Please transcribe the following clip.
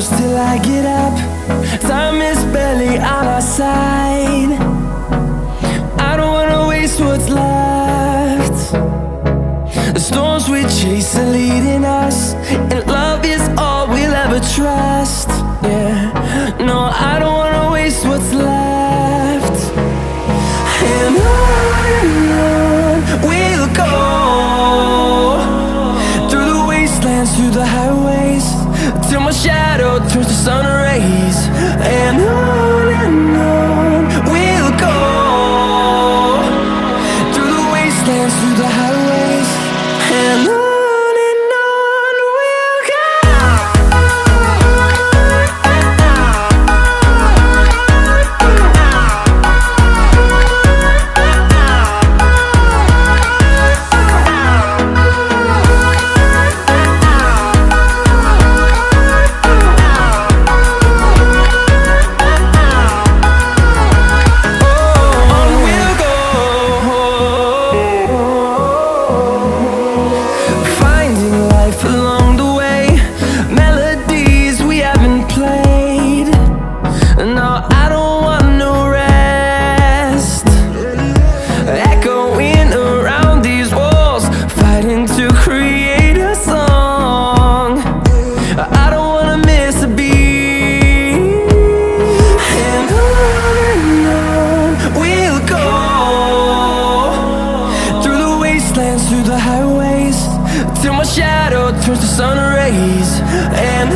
close till I get up. Time is barely on our side. I don't wanna waste what's left. The storms we chase are leading us, and love is all we'll ever trust. Yeah, no, I don't wanna waste what's left. And on we'll go, through the wastelands, through the highways, till my shadow turns to sun rays. And on we'll go, through the wastelands, through the highways, and on we'll go. Through the highways, till my shadow turns to sun rays. And